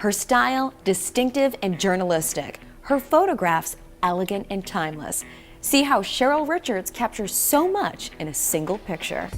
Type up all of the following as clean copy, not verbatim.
Her style, distinctive and journalistic. Her photographs, elegant and timeless. See how Cheryl Richards captures so much in a single picture.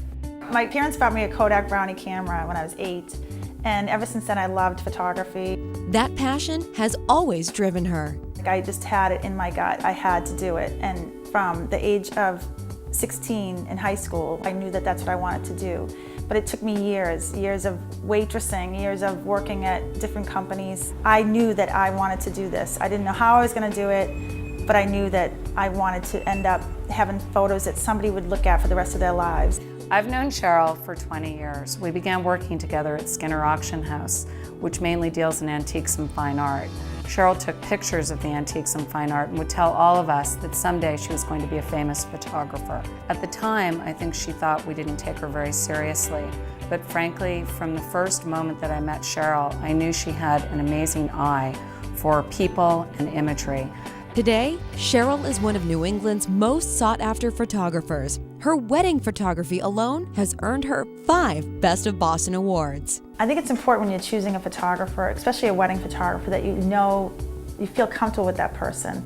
My parents bought me a Kodak Brownie camera when I was 8, and ever since then I loved photography. That passion has always driven her. I just had it in my gut. I had to do it, and from the age of 16 in high school, I knew that that's what I wanted to do. But it took me years of waitressing, years of working at different companies. I knew that I wanted to do this. I didn't know how I was going to do it, but I knew that I wanted to end up having photos that somebody would look at for the rest of their lives. I've known Cheryl for 20 years. We began working together at Skinner Auction House, which mainly deals in antiques and fine art. Cheryl took pictures of the antiques and fine art and would tell all of us that someday she was going to be a famous photographer. At the time, I think she thought we didn't take her very seriously. But frankly, from the first moment that I met Cheryl, I knew she had an amazing eye for people and imagery. Today, Cheryl is one of New England's most sought-after photographers. Her wedding photography alone has earned her 5 Best of Boston awards. I think it's important when you're choosing a photographer, especially a wedding photographer, that you feel comfortable with that person.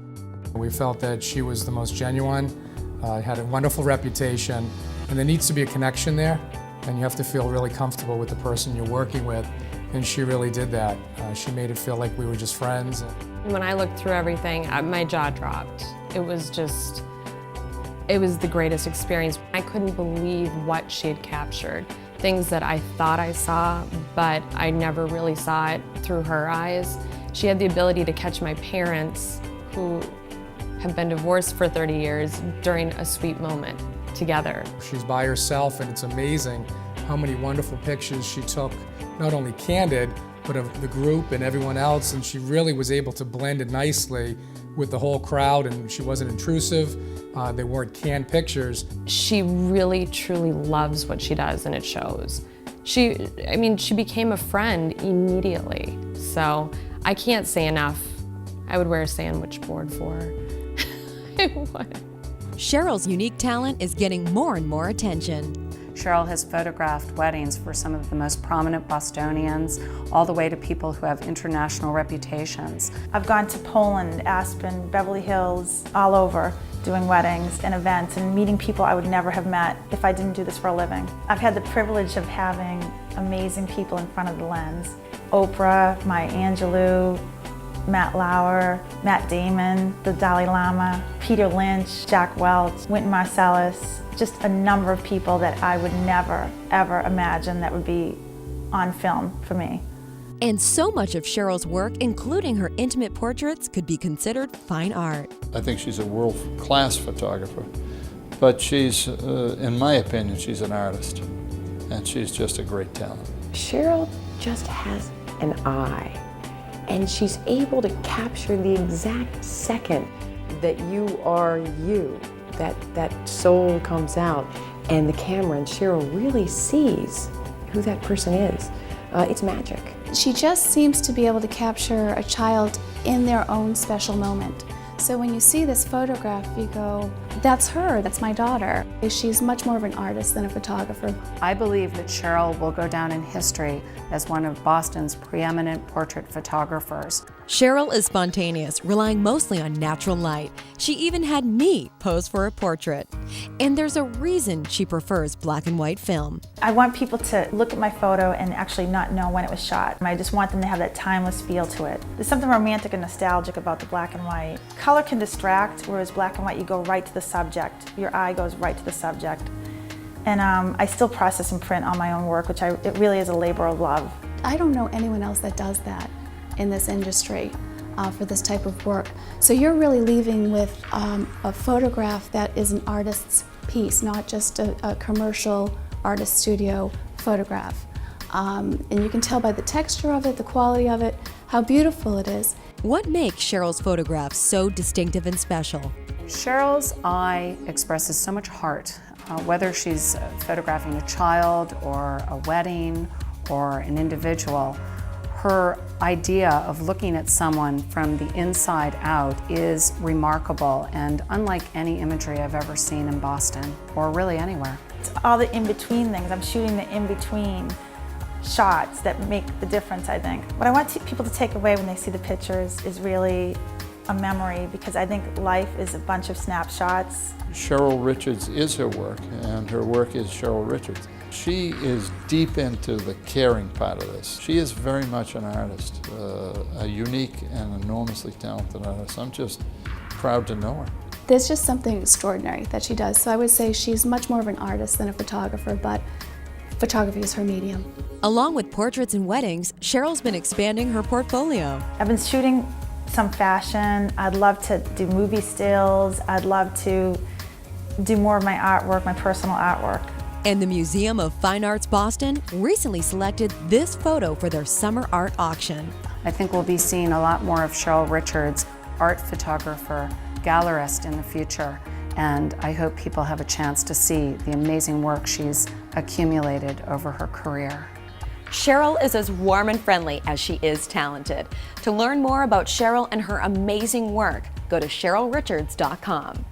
We felt that she was the most genuine, had a wonderful reputation, and there needs to be a connection there, and you have to feel really comfortable with the person you're working with, and she really did that. She made it feel like we were just friends. When I looked through everything, my jaw dropped. It was the greatest experience. I couldn't believe what she had captured. Things that I thought I saw, but I never really saw it through her eyes. She had the ability to catch my parents, who have been divorced for 30 years, during a sweet moment together. She's by herself, and it's amazing how many wonderful pictures she took, not only candid, but of the group and everyone else, and she really was able to blend it nicely with the whole crowd, and she wasn't intrusive. They weren't canned pictures. She really, truly loves what she does, and it shows. She became a friend immediately, so I can't say enough. I would wear a sandwich board for her. I would. Cheryl's unique talent is getting more and more attention. Cheryl has photographed weddings for some of the most prominent Bostonians, all the way to people who have international reputations. I've gone to Poland, Aspen, Beverly Hills, all over, doing weddings and events and meeting people I would never have met if I didn't do this for a living. I've had the privilege of having amazing people in front of the lens. Oprah, Maya Angelou, Matt Lauer, Matt Damon, the Dalai Lama, Peter Lynch, Jack Welch, Wynton Marsalis, just a number of people that I would never, ever imagine that would be on film for me. And so much of Cheryl's work, including her intimate portraits, could be considered fine art. I think she's a world-class photographer, but she's, in my opinion, she's an artist, and she's just a great talent. Cheryl just has an eye, and she's able to capture the exact second that you are you, that soul comes out, and the camera, and Cheryl really sees who that person is. It's magic. She just seems to be able to capture a child in their own special moment. So when you see this photograph, you go, that's her, that's my daughter. She's much more of an artist than a photographer. I believe that Cheryl will go down in history as one of Boston's preeminent portrait photographers. Cheryl is spontaneous, relying mostly on natural light. She even had me pose for a portrait. And there's a reason she prefers black and white film. I want people to look at my photo and actually not know when it was shot. I just want them to have that timeless feel to it. There's something romantic and nostalgic about the black and white. Color can distract, whereas black and white, you go right to the subject. Your eye goes right to the subject. And I still process and print all my own work, which it really is a labor of love. I don't know anyone else that does that in this industry for this type of work. So you're really leaving with a photograph that is an artist's piece, not just a commercial artist studio photograph. And you can tell by the texture of it, the quality of it, how beautiful it is. What makes Cheryl's photographs so distinctive and special? Cheryl's eye expresses so much heart, whether she's photographing a child or a wedding or an individual. Her idea of looking at someone from the inside out is remarkable and unlike any imagery I've ever seen in Boston or really anywhere. It's all the in-between things. I'm shooting the in-between shots that make the difference, I think. What I want people to take away when they see the pictures is really a memory, because I think life is a bunch of snapshots. Cheryl Richards is her work, and her work is Cheryl Richards. She is deep into the caring part of this. She is very much an artist, a unique and enormously talented artist. I'm just proud to know her. There's just something extraordinary that she does. So I would say she's much more of an artist than a photographer, but photography is her medium. Along with portraits and weddings, Cheryl's been expanding her portfolio. I've been shooting some fashion. I'd love to do movie stills. I'd love to do more of my artwork, my personal artwork. And the Museum of Fine Arts Boston recently selected this photo for their summer art auction. I think we'll be seeing a lot more of Cheryl Richards, art photographer, gallerist in the future, and I hope people have a chance to see the amazing work she's accumulated over her career. Cheryl is as warm and friendly as she is talented. To learn more about Cheryl and her amazing work, go to CherylRichards.com.